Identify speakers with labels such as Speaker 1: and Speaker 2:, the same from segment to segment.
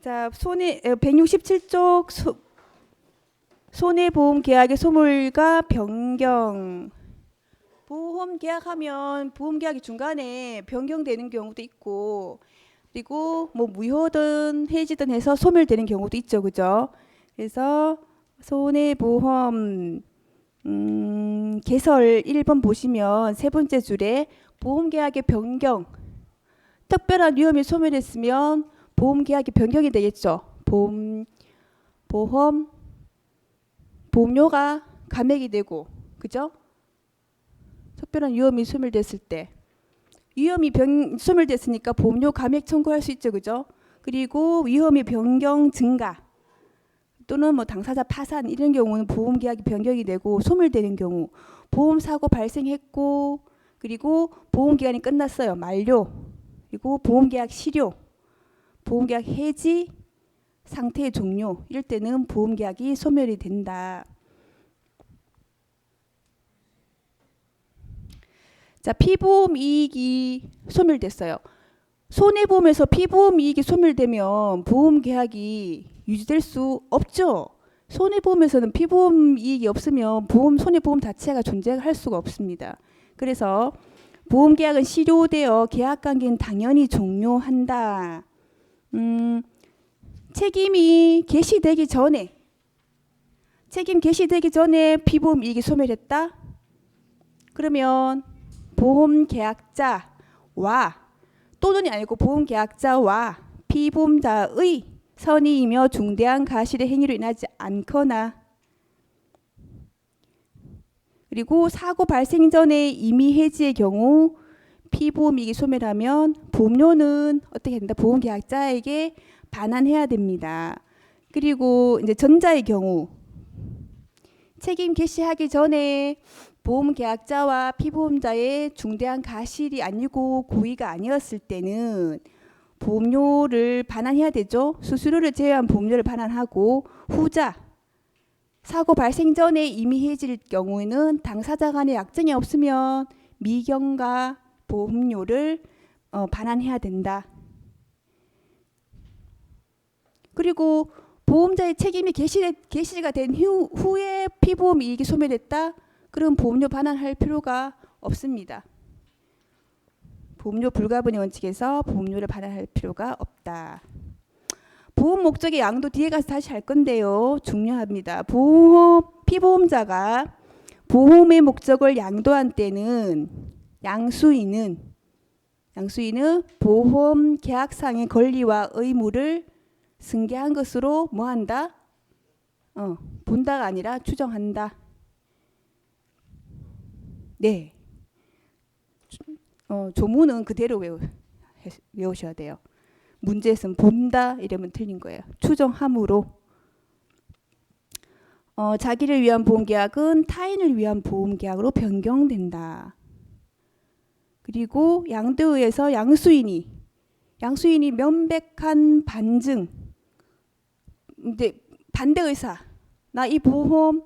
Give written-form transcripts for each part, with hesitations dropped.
Speaker 1: 자, 167쪽 손해보험 계약의 소멸과 변경. 보험 계약하면 보험 계약이 중간에 변경되는 경우도 있고, 그리고 뭐 무효든 해지든 해서 소멸되는 경우도 있죠, 그죠? 그래서 손해보험 개설 1번 보시면 세 번째 줄에 보험 계약의 변경, 특별한 위험이 소멸했으면 보험 계약이 변경이 되겠죠. 보험료가 감액이 되고, 그죠? 특별한 위험이 소멸됐을 때 위험이 소멸됐으니까 보험료 감액 청구할 수 있죠, 그죠? 그리고 위험이 변경 증가 또는 뭐 당사자 파산 이런 경우는 보험 계약이 변경이 되고 소멸되는 경우, 보험 사고 발생했고 그리고 보험 기간이 끝났어요, 만료. 그리고 보험 계약 실효, 보험 계약 해지, 상태 종료, 이럴 때는 보험 계약이 소멸이 된다. 자, 피보험 이익이 소멸됐어요. 손해보험에서 피보험 이익이 소멸되면 보험 계약이 유지될 수 없죠. 손해보험에서는 피보험 이익이 없으면 손해보험 자체가 존재할 수가 없습니다. 그래서 보험 계약은 실효되어 계약 관계는 당연히 종료한다. 책임이 개시되기 전에 피보험 이익이 소멸했다. 그러면 보험 계약자와 또는이 아니고 보험 계약자와 피보험자의 선의이며 중대한 가실의 행위로 인하지 않거나, 그리고 사고 발생 전에 이미 해지의 경우 피보험 이익이 소멸하면 보험료는 어떻게 된다? 보험 계약자에게 반환해야 됩니다. 그리고 이제 전자의 경우 책임 개시하기 전에 보험 계약자와 피보험자의 중대한 가실이 아니고 고의가 아니었을 때는 보험료를 반환해야 되죠. 수수료를 제외한 보험료를 반환하고, 후자 사고 발생 전에 이미 해질 경우에는 당사자 간에 약정이 없으면 미경과 보험료를 반환해야 된다. 그리고 보험자의 책임이 개시가 된 후에 피보험 이익이 소멸됐다. 그럼 보험료 반환할 필요가 없습니다. 보험료 불가분의 원칙에서 보험료를 반환할 필요가 없다. 보험 목적의 양도 뒤에 가서 다시 할 건데요. 중요합니다. 피보험자가 보험의 목적을 양도한 때는 양수인은 보험 계약상의 권리와 의무를 승계한 것으로 뭐한다? 본다가 아니라 추정한다. 네. 조문은 그대로 외우셔야 돼요. 문제에서는 본다 이러면 틀린 거예요. 추정함으로. 자기를 위한 보험계약은 타인을 위한 보험계약으로 변경된다. 그리고 양도에서 양수인이 명백한 반증, 이제 반대 의사, 나 이 보험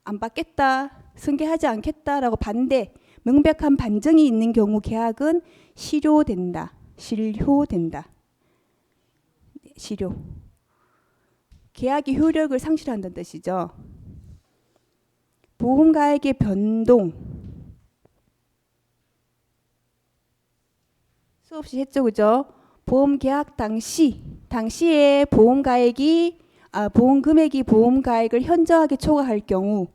Speaker 1: 안 받겠다, 승계하지 않겠다라고 명백한 반증이 있는 경우 계약은 실효된다. 실효. 계약이 효력을 상실한다는 뜻이죠. 보험가액의 변동. 수없이 했죠, 그죠? 보험 계약 당시에 보험 금액이 보험 가액을 현저하게 초과할 경우,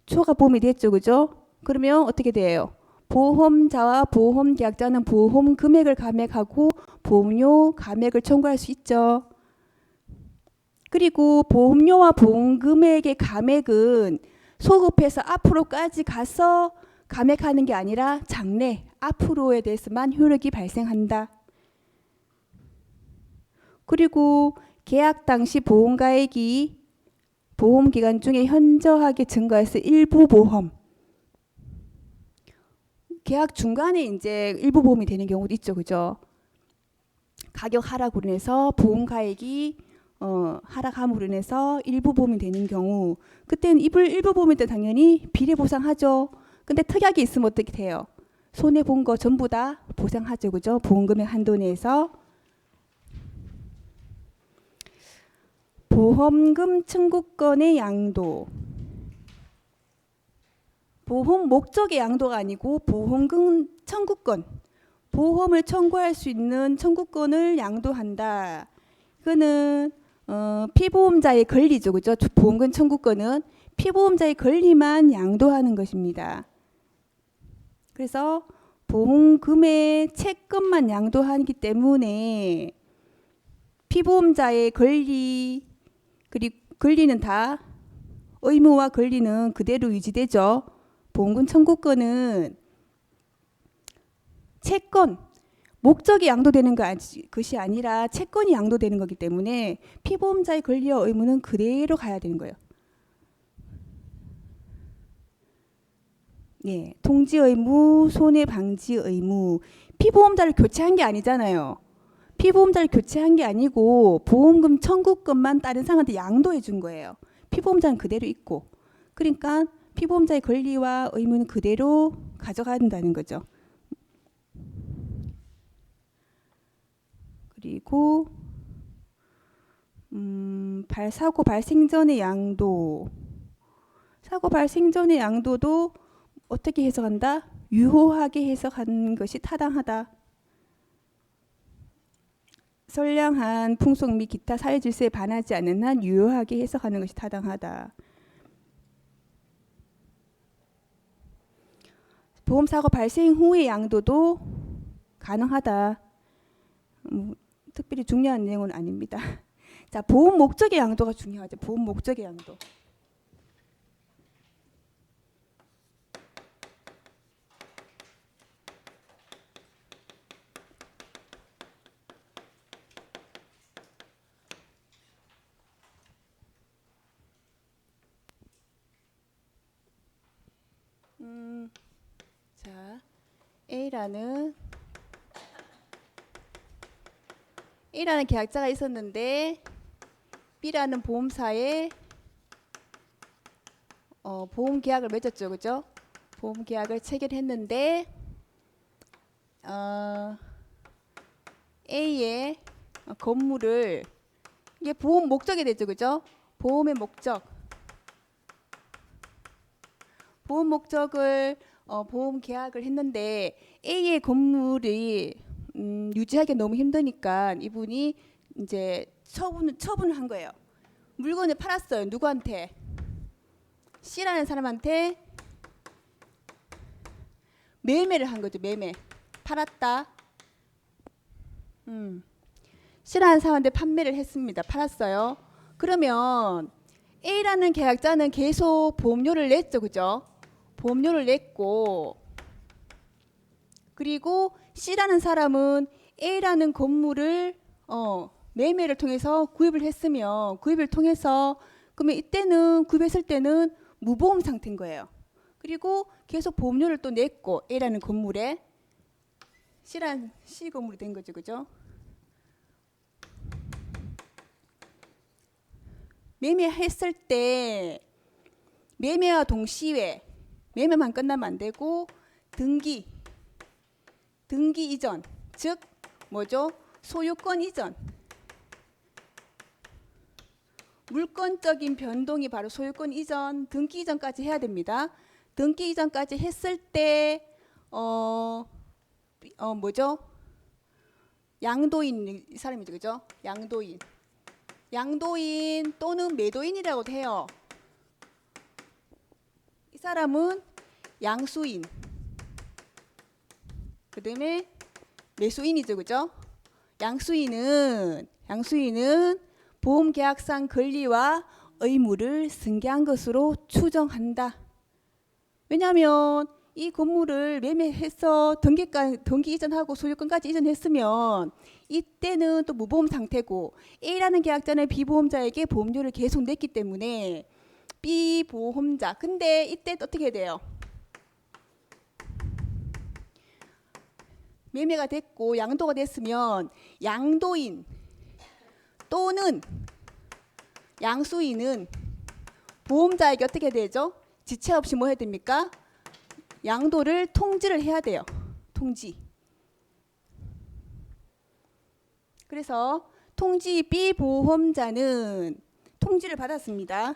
Speaker 1: 초과 보험이 됐죠, 그죠? 그러면 어떻게 돼요? 보험자와 보험 계약자는 보험 금액을 감액하고 보험료 감액을 청구할 수 있죠. 그리고 보험료와 보험 금액의 감액은 소급해서 앞으로까지 가서 감액하는 게 아니라 장래 앞으로에 대해서만 효력이 발생한다. 그리고 계약 당시 보험가액이 보험 기간 중에 현저하게 증가해서 일부 보험, 계약 중간에 이제 일부 보험이 되는 경우도 있죠, 그죠? 가격 하락으로 인해서 보험 가액이 하락함으로 인해서 일부 보험이 되는 경우, 그때는 일부 보험일 때 당연히 비례 보상하죠. 근데 특약이 있으면 어떻게 돼요? 손해 본 거 전부 다 보상하죠, 그죠? 보험금액 한도 내에서. 보험금 청구권의 양도. 보험 목적의 양도가 아니고 보험금 청구권. 보험을 청구할 수 있는 청구권을 양도한다. 이거는 피보험자의 권리죠, 그죠? 보험금 청구권은 피보험자의 권리만 양도하는 것입니다. 그래서 보험금의 채권만 양도하기 때문에 피보험자의 권리 그리고 권리는 다 의무와 권리는 그대로 유지되죠. 보험금 청구권은 채권 목적이 양도되는 것이 아니라 채권이 양도되는 거기 때문에 피보험자의 권리와 의무는 그대로 가야 되는 거예요. 네, 통지 의무, 손해 방지 의무. 피보험자를 교체한 게 아니잖아요. 피보험자를 교체한 게 아니고 보험금 청구권만 다른 사람한테 양도해 준 거예요. 피보험자는 그대로 있고. 그러니까 피보험자의 권리와 의무는 그대로 가져가야 된다는 거죠. 그리고 사고 발생 전의 양도. 사고 발생 전의 양도도 어떻게 해석한다? 유효하게 해석하는 것이 타당하다. 선량한 풍속 및 기타 사회 질서에 반하지 않는 한 유효하게 해석하는 것이 타당하다. 보험사고 발생 후의 양도도 가능하다. 특별히 중요한 내용은 아닙니다. 자, 보험 목적의 양도가 중요하죠. 보험 목적의 양도. 자, A라는 계약자가 있었는데 B라는 보험사에 보험 계약을 맺었죠, 그죠? 보험 계약을 체결했는데 A의 건물을 이게 보험 목적이 되죠, 그죠? 보험의 목적. 보험 목적을 보험 계약을 했는데 A의 건물이 유지하기 너무 힘드니까 이분이 이제 처분을 한 거예요. 물건을 팔았어요. 누구한테? C라는 사람한테 매매를 한 거죠. 매매. 팔았다. C라는 사람한테 판매를 했습니다. 팔았어요. 그러면 A라는 계약자는 계속 보험료를 냈죠, 그죠? 보험료를 냈고, 그리고 C라는 사람은 A라는 건물을 매매를 통해서 구입을 했으면 구입을 통해서 그러면 이때는 구입했을 때는 무보험 상태인 거예요. 그리고 계속 보험료를 또 냈고 A라는 건물에 C 건물이 된 거죠, 그죠? 매매했을 때 매매와 동시에 매매만 끝나면 안 되고 등기 이전, 즉 뭐죠? 소유권 이전. 물권적인 변동이 바로 소유권 이전, 등기 이전까지 해야 됩니다. 등기 이전까지 했을 때 뭐죠? 양도인 이 사람이죠, 그죠? 양도인 또는 매도인이라고도 해요. 이 사람은 양수인, 그 다음에 매수인이죠, 그죠? 양수인은 보험계약상 권리와 의무를 승계한 것으로 추정한다. 왜냐하면 이 건물을 매매해서 등기 이전하고 소유권까지 이전했으면 이때는 또 무보험 상태고 A라는 계약자는 B보험자에게 보험료를 계속 냈기 때문에 B보험자. 근데 이때 어떻게 해야 돼요? 매매가 됐고 양도가 됐으면 양도인 또는 양수인은 보험자에게 어떻게 되죠? 지체 없이 뭐 해야 됩니까? 양도를 통지를 해야 돼요. 통지. 그래서 통지 B보험자는 통지를 받았습니다.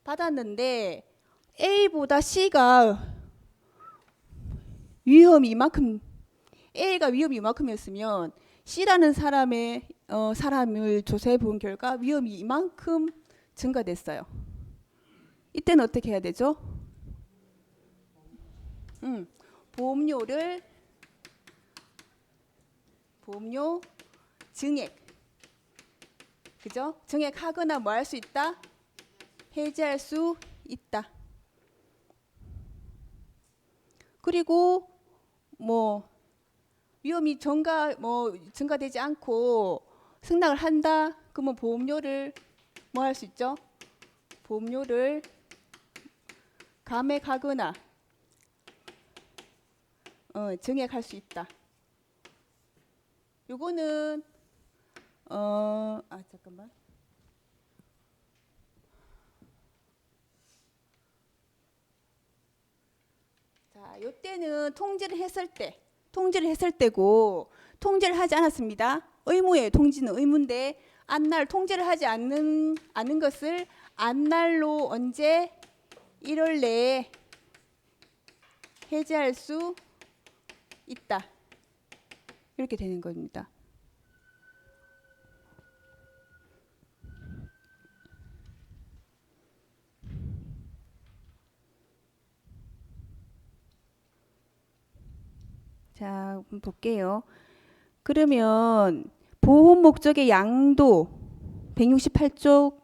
Speaker 1: 받았는데 A보다 C가 위험이 이만큼, A가 위험이 이만큼이었으면 C라는 사람을 조사해 본 결과 위험이 이만큼 증가됐어요. 이때는 어떻게 해야 되죠? 보험료 증액, 그죠? 증액하거나 뭐 할 수 있다? 해지할 수 있다. 그리고 뭐 위험이 증가되지 않고 승낙을 한다. 그러면 보험료를 뭐 할 수 있죠? 보험료를 감액하거나 증액할 수 있다. 요거는 잠깐만. 자, 요때는 통지를 했을 때고 통지를 하지 않았습니다. 의무예요. 통지는 의무인데 안날 통지를 하지 않는 것을 안날로 언제 1월 내에 해지할 수 있다. 이렇게 되는 겁니다. 자, 볼게요. 그러면 보험 목적의 양도 168쪽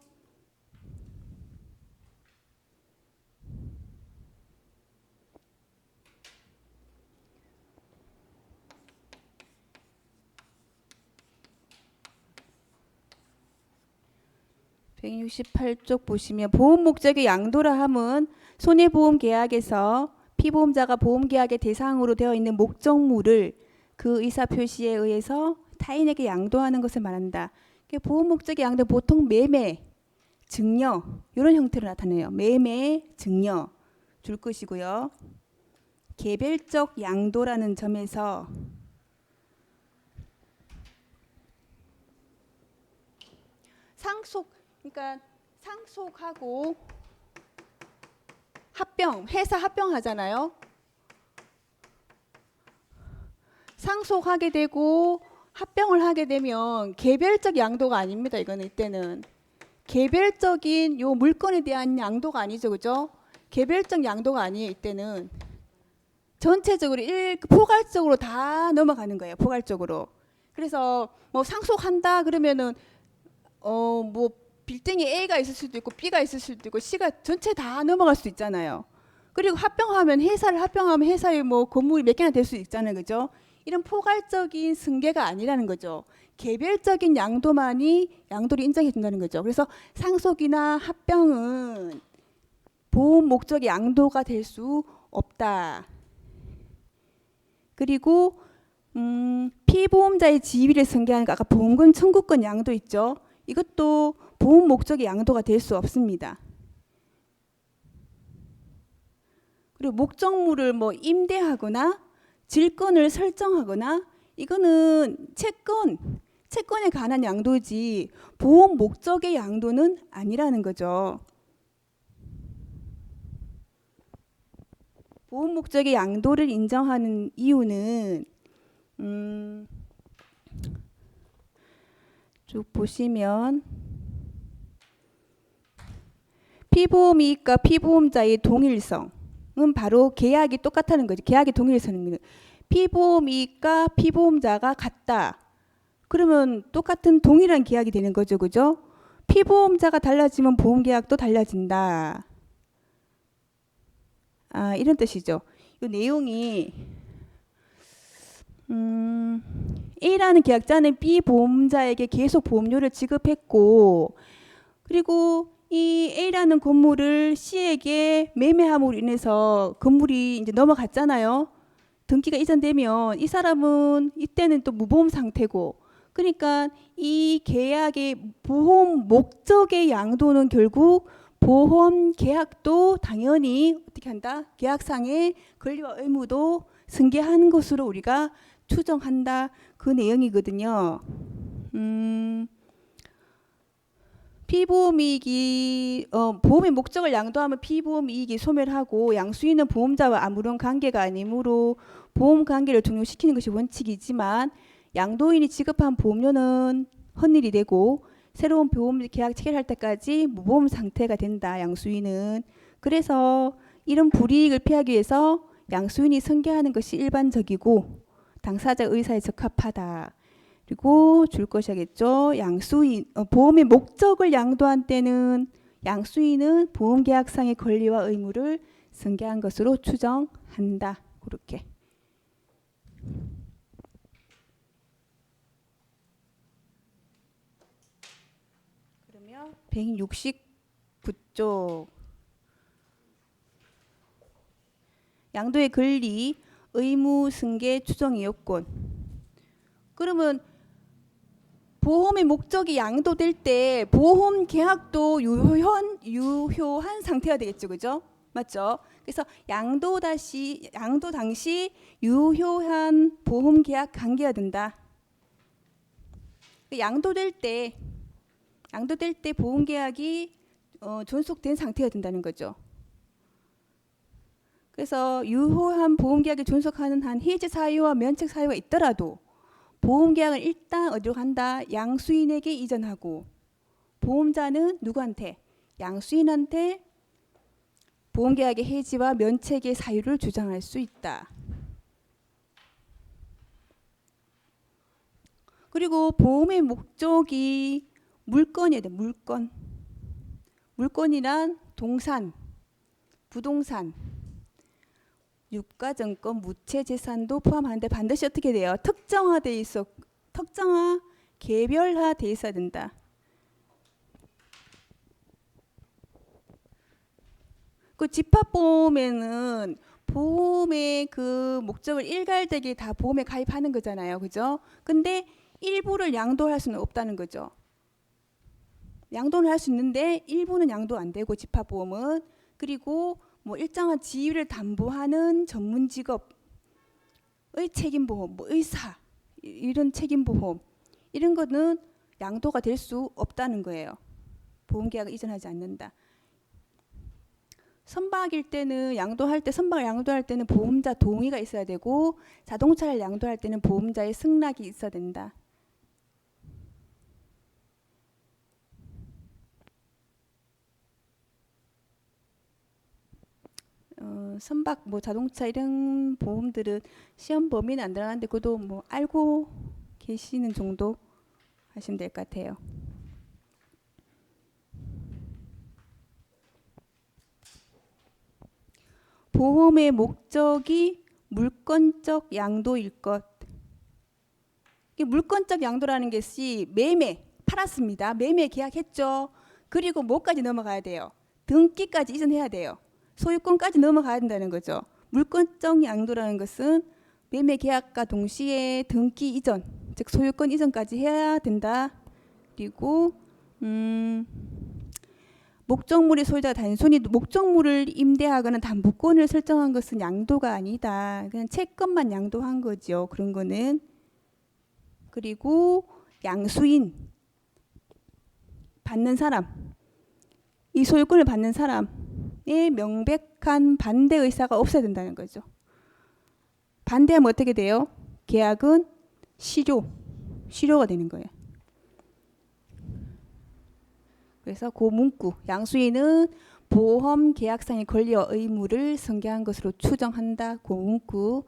Speaker 1: 보시면 보험 목적의 양도라 함은 손해보험 계약에서 피보험자가 보험계약의 대상으로 되어 있는 목적물을 그 의사표시에 의해서 타인에게 양도하는 것을 말한다. 보험 목적의 양도 보통 매매, 증여 이런 형태로 나타내요. 매매, 증여 줄 것이고요. 개별적 양도라는 점에서 그러니까 상속하고 회사 합병하잖아요. 상속하게 되고 합병을 하게 되면 개별적 양도가 아닙니다. 이거는 이때는 개별적인 요 물건에 대한 양도가 아니죠, 그죠? 개별적 양도가 아니에요. 이때는 전체적으로 포괄적으로 다 넘어가는 거예요. 포괄적으로. 그래서 뭐 상속한다 그러면은 뭐 빌딩에 A가 있을 수도 있고 B가 있을 수도 있고 C가 전체 다 넘어갈 수 있잖아요. 그리고 회사를 합병하면 회사에 뭐 건물이 몇 개나 될 수 있잖아요, 그죠? 이런 포괄적인 승계가 아니라는 거죠. 개별적인 양도만이 양도를 인정해 준다는 거죠. 그래서 상속이나 합병은 보험 목적의 양도가 될 수 없다. 그리고 피보험자의 지위를 승계하는 거 아까 보험금 청구권 양도 있죠. 이것도 보험 목적의 양도가 될 수 없습니다. 그리고 목적물을 뭐 임대하거나 질권을 설정하거나 이거는 채권에 관한 양도지 보험 목적의 양도는 아니라는 거죠. 보험 목적의 양도를 인정하는 이유는 쭉 보시면 피보험이익과 피보험자의 동일성은 바로 계약이 똑같다는 거죠. 계약의 동일성입니다. 피보험이익과 피보험자가 같다. 그러면 똑같은 동일한 계약이 되는 거죠. 그죠? 피보험자가 달라지면 보험계약도 달라진다. 이런 뜻이죠. 이 내용이 A라는 계약자는 B 보험자에게 계속 보험료를 지급했고 그리고 이 A라는 건물을 C에게 매매함으로 인해서 건물이 이제 넘어갔잖아요. 등기가 이전되면 이 사람은 이때는 또 무보험 상태고 그러니까 이 계약의 보험 목적의 양도는 결국 보험 계약도 당연히 어떻게 한다? 계약상의 권리와 의무도 승계하는 것으로 우리가 추정한다. 그 내용이거든요. 피보험이익이 보험의 목적을 양도하면 피보험이익이 소멸하고 양수인은 보험자와 아무런 관계가 아니므로 보험 관계를 종료시키는 것이 원칙이지만 양도인이 지급한 보험료는 헛일이 되고 새로운 보험 계약 체결할 때까지 무보험 상태가 된다. 양수인은. 그래서 이런 불이익을 피하기 위해서 양수인이 승계하는 것이 일반적이고 당사자 의사에 적합하다. 그리고 줄 것이겠죠. 양수인 보험의 목적을 양도한 때는 양수인은 보험계약상의 권리와 의무를 승계한 것으로 추정한다. 그렇게. 그러면 169쪽 양도의 권리, 의무 승계 추정의 요건. 그러면 보험의 목적이 양도될 때 보험 계약도 유효한 상태가 되겠죠, 그죠? 맞죠? 그래서 양도 당시 유효한 보험 계약 관계가 된다. 양도될 때 보험 계약이 존속된 상태가 된다는 거죠. 그래서 유효한 보험 계약에 존속하는 한 해지 사유와 면책 사유가 있더라도 보험계약을 일단 어디로 간다? 양수인에게 이전하고 보험자는 누구한테? 양수인한테 보험계약의 해지와 면책의 사유를 주장할 수 있다. 그리고 보험의 목적이 물건이어야 돼. 물건이란 동산, 부동산, 유가증권, 무채재산도 포함하는데 반드시 어떻게 돼요? 개별화돼 있어야 된다. 그 집합보험에는 보험의 그 목적을 일괄되게 다 보험에 가입하는 거잖아요, 그죠? 근데 일부를 양도할 수는 없다는 거죠. 양도는 할 수 있는데 일부는 양도 안 되고 집합보험은. 그리고 뭐 일정한 지위를 담보하는 전문 직업의 책임보험, 뭐 의사 이런 책임보험 이런 거는 양도가 될 수 없다는 거예요. 보험계약을 이전하지 않는다. 선박일 때는 선박을 양도할 때는 보험자 동의가 있어야 되고 자동차를 양도할 때는 보험자의 승낙이 있어야 된다. 선박, 뭐 자동차 이런 보험들은 시험 범위는 안 들어가는데 그것도 뭐 알고 계시는 정도 하시면 될 것 같아요. 보험의 목적이 물건적 양도일 것. 물건적 양도라는 것이 팔았습니다. 매매 계약했죠. 그리고 뭐까지 넘어가야 돼요? 등기까지 이전해야 돼요. 소유권까지 넘어가야 된다는 거죠. 물건적 양도라는 것은 매매 계약과 동시에 등기 이전, 즉 소유권 이전까지 해야 된다. 그리고 목적물의 소유자가 단순히 목적물을 임대하거나 담보권을 설정한 것은 양도가 아니다. 그냥 채권만 양도한 거죠. 그런 거는. 그리고 양수인, 받는 사람, 이 소유권을 받는 사람의 명백한 반대 의사가 없어야 된다는 거죠. 반대하면 어떻게 돼요? 계약은 실효가 되는 거예요. 그래서 그 문구, 양수인은 보험 계약상의 권리와 의무를 승계한 것으로 추정한다. 그 문구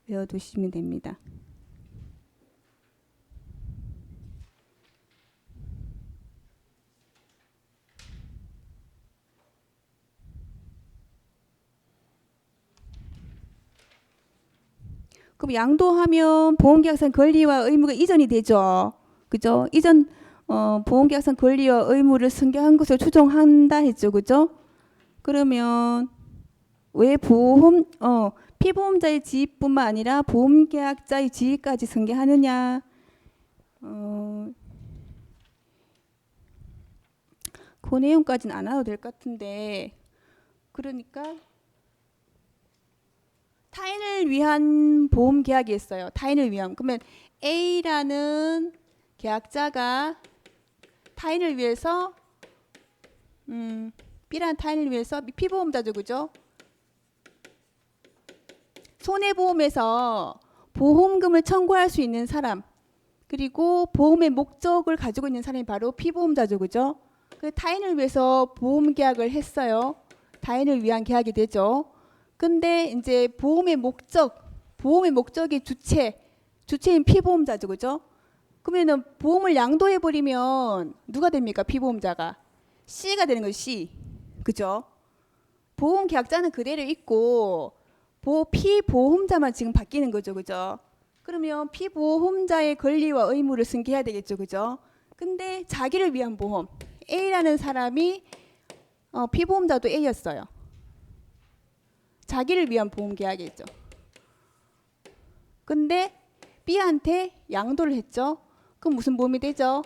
Speaker 1: 외워두시면 됩니다. 그럼 양도하면 보험계약상 권리와 의무가 이전이 되죠. 그죠? 보험계약상 권리와 의무를 승계한 것을 추정한다 했죠. 그죠? 그러면 왜 피보험자의 지위뿐만 아니라 보험계약자의 지위까지 승계하느냐? 그 내용까지는 안 와도 될 것 같은데, 그러니까 타인을 위한 보험 계약이 있어요. 타인을 위한. 그러면 A라는 계약자가 타인을 위해서 B라는 타인을 위해서 피보험자죠, 그죠? 손해보험에서 보험금을 청구할 수 있는 사람, 그리고 보험의 목적을 가지고 있는 사람이 바로 피보험자죠, 그죠? 그 타인을 위해서 보험 계약을 했어요. 타인을 위한 계약이 되죠. 근데 이제 보험의 목적이 주체인 피보험자죠, 그죠? 그러면은 보험을 양도해 버리면 누가 됩니까? 피보험자가 C가 되는 거죠, C, 그죠? 보험 계약자는 그대로 있고 피보험자만 지금 바뀌는 거죠, 그죠? 그러면 피보험자의 권리와 의무를 승계해야 되겠죠, 그죠? 근데 자기를 위한 보험 A라는 사람이 피보험자도 A였어요. 자기를 위한 보험 계약이죠. 근데 B한테 양도를 했죠. 그럼 무슨 보험이 되죠?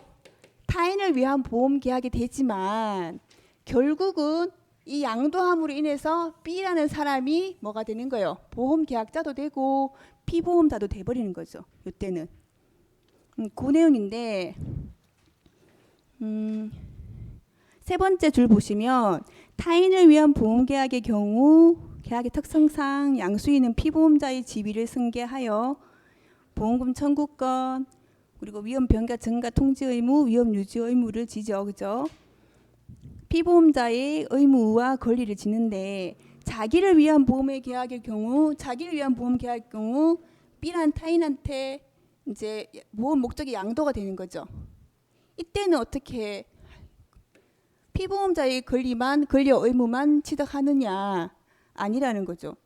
Speaker 1: 타인을 위한 보험 계약이 되지만 결국은 이 양도함으로 인해서 B라는 사람이 뭐가 되는 거예요? 보험 계약자도 되고 피보험자도 돼버리는 거죠. 이때는 그 내용인데 세 번째 줄 보시면 타인을 위한 보험 계약의 경우 계약의 특성상 양수인은 피보험자의 지위를 승계하여 보험금 청구권 그리고 위험 변경 증가 통지 의무, 위험 유지 의무를 지죠, 그죠? 피보험자의 의무와 권리를 지는데 자기를 위한 보험 계약의 경우 B란 타인한테 이제 보험 목적이 양도가 되는 거죠. 이때는 어떻게 피보험자의 권리와 의무만 취득하느냐 아니라는 거죠.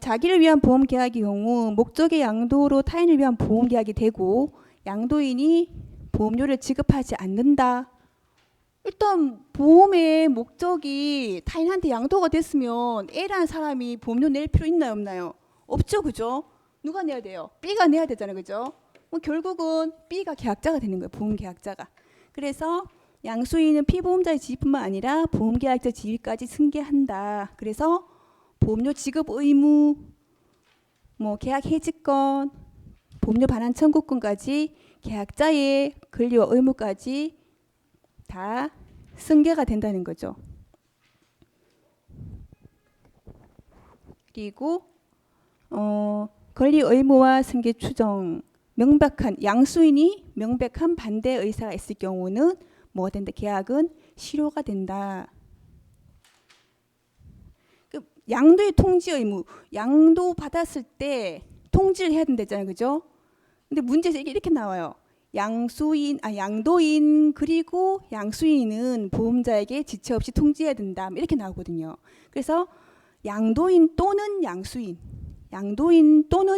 Speaker 1: 자기를 위한 보험 계약의 경우 목적의 양도로 타인을 위한 보험 계약이 되고 양도인이 보험료를 지급하지 않는다. 일단 보험의 목적이 타인한테 양도가 됐으면 A라는 사람이 보험료 낼 필요 있나요, 없나요? 없죠, 그죠? 누가 내야 돼요? B가 내야 되잖아요, 그죠? 결국은 B가 계약자가 되는 거예요, 보험 계약자가. 그래서 양수인은 피보험자의 지위뿐만 아니라 보험 계약자 지위까지 승계한다. 그래서 보험료 지급 의무, 계약 해지권, 보험료 반환 청구권까지 계약자의 권리와 의무까지 다 승계가 된다는 거죠. 그리고 권리 의무와 승계 추정 양수인이 명백한 반대 의사가 있을 경우는 뭐가 된다? 계약은 실효가 된다. 양도의 통지 의무, 양도 받았을 때 통지를 해야 된다잖아요, 그죠? 근데 문제에서 이렇게 나와요. 양도인 그리고 양수인은 보험자에게 지체 없이 통지해야 된다. 이렇게 나오거든요. 그래서 양도인 또는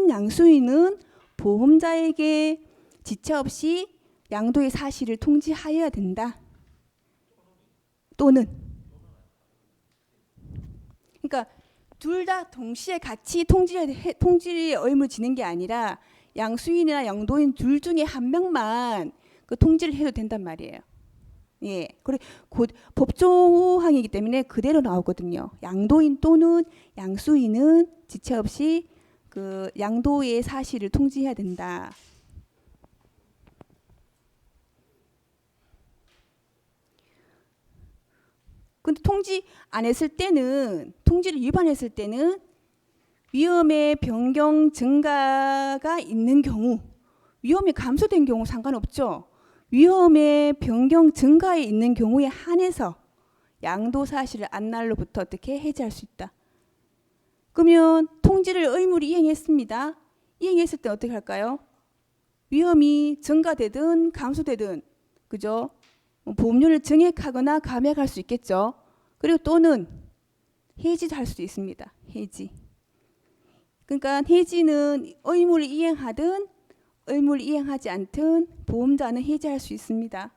Speaker 1: 양수인은 보험자에게 지체 없이 양도의 사실을 통지하여야 된다. 또는 그러니까 둘 다 동시에 같이 통지의 의무를 지는 게 아니라 양수인이나 양도인 둘 중에 한 명만 그 통지를 해도 된단 말이에요. 예, 그리고 법조항이기 때문에 그대로 나오거든요. 양도인 또는 양수인은 지체 없이 그 양도의 사실을 통지해야 된다. 근데 통지를 위반했을 때는 위험의 변경 증가가 있는 경우, 위험이 감소된 경우 상관없죠. 위험의 변경 증가에 있는 경우에 한해서 양도 사실을 안날로부터 어떻게 해지할 수 있다. 그러면 통지를 의무로 이행했습니다. 이행했을 때 어떻게 할까요? 위험이 증가되든 감소되든, 그죠? 보험료를 증액하거나 감액할 수 있겠죠. 그리고 또는 해지도 할 수도 있습니다. 해지. 그러니까 해지는 의무를 이행하든 의무를 이행하지 않든 보험자는 해지할 수 있습니다.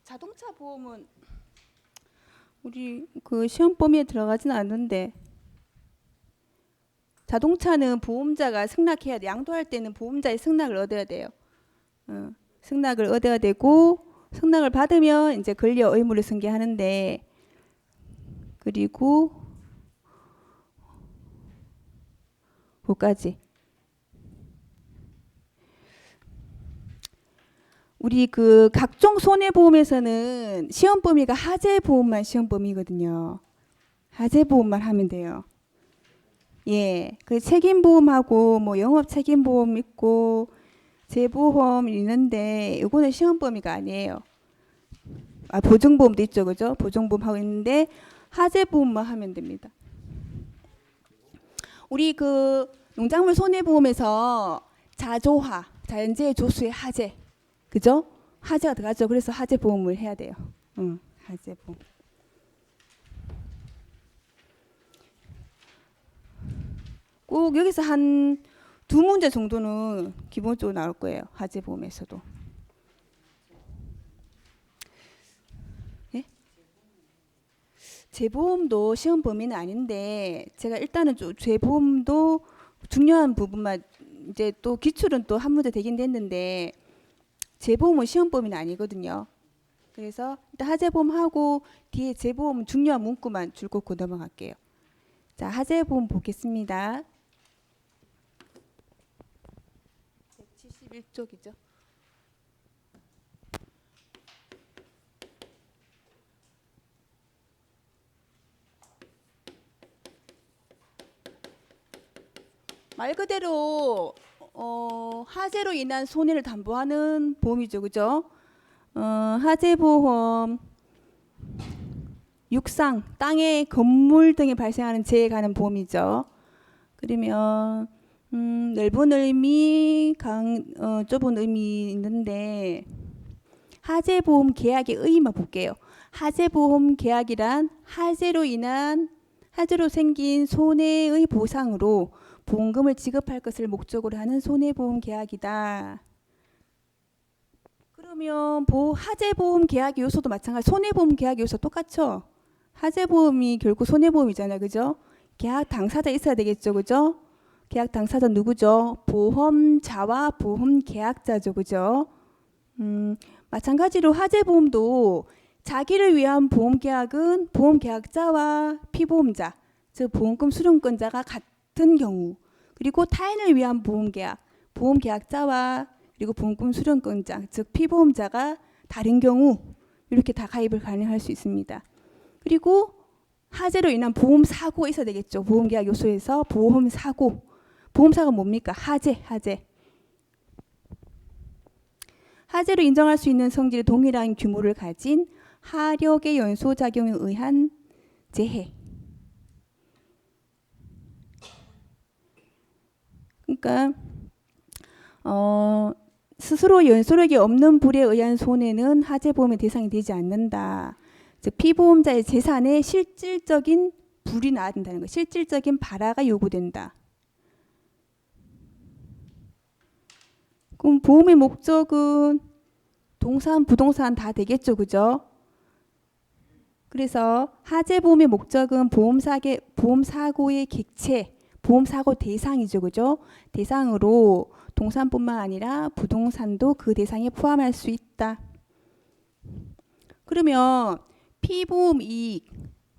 Speaker 1: 자동차 보험은 우리 그 시험 범위에 들어가진 않는데 자동차는 보험자가 승낙해야 돼. 양도할 때는 보험자의 승낙을 얻어야 돼요. 승낙을 얻어야 되고 승낙을 받으면 이제 권리와 의무를 승계하는데 그리고 그까지 우리 그 각종 손해보험에서는 시험 범위가 하재보험만 시험 범위거든요. 하재보험만 하면 돼요. 예, 그 책임보험하고 뭐 영업 책임보험 있고 재보험 있는데 이거는 시험 범위가 아니에요. 아, 보증보험도 있죠, 그죠? 보증보험 하고 있는데 하재보험만 하면 됩니다. 우리 그 농작물 손해보험에서 자조하, 자연재해 조수의 하재, 그죠? 하재가 들어가죠. 그래서 하재보험을 해야 돼요. 하재보험. 꼭 여기서 한 두 문제 정도는 기본적으로 나올 거예요. 하재보험에서도. 예? 재보험도 시험 범위는 아닌데 제가 일단은 좀 재보험도 중요한 부분만 이제 또 기출은 또 한 문제 되긴 됐는데 재보험은 시험 범위는 아니거든요. 그래서 일단 하재보험하고 뒤에 재보험 중요한 문구만 줄 긋고 넘어갈게요. 자, 하재보험 보겠습니다. 171쪽이죠. 말 그대로 하재로 인한 손해를 담보하는 보험이죠, 그죠? 하재보험, 육상, 땅에 건물 등에 발생하는 재해에 관한 보험이죠. 그러면 넓은 의미, 좁은 의미 있는데 하재보험 계약의 의의만 볼게요. 하재보험 계약이란 하재로 생긴 손해의 보상으로 보험금을 지급할 것을 목적으로 하는 손해보험 계약이다. 그러면 하재보험 계약 요소도 마찬가지. 손해보험 계약 요소 똑같죠? 하재보험이 결국 손해보험이잖아요, 그죠? 계약 당사자 있어야 되겠죠, 그죠? 계약 당사자 누구죠? 보험자와 보험 계약자죠, 그죠? 마찬가지로 하재보험도 자기를 위한 보험 계약은 보험 계약자와 피보험자, 즉 보험금 수령권자가 같은 경우, 그리고 타인을 위한 보험 계약, 보험 계약자와 그리고 보험금 수령권자, 즉 피보험자가 다른 경우 이렇게 다 가입을 가능할 수 있습니다. 그리고 하재로 인한 보험 사고가 있어야 되겠죠. 보험 계약 요소에서 보험 사고. 보험사가 뭡니까? 하재. 하재로 인정할 수 있는 성질의 동일한 규모를 가진 하력의 연소작용에 의한 재해. 그러니까 스스로 연소력이 없는 불에 의한 손해는 하재보험의 대상이 되지 않는다. 즉 피보험자의 재산에 실질적인 불이 나야 된다는 거. 실질적인 발화가 요구된다. 그럼 보험의 목적은 동산, 부동산 다 되겠죠, 그죠? 그래서 하재보험의 목적은 보험사고의 객체, 보험사고 대상이죠, 그죠? 대상으로 동산뿐만 아니라 부동산도 그 대상에 포함할 수 있다. 그러면 피보험 이익,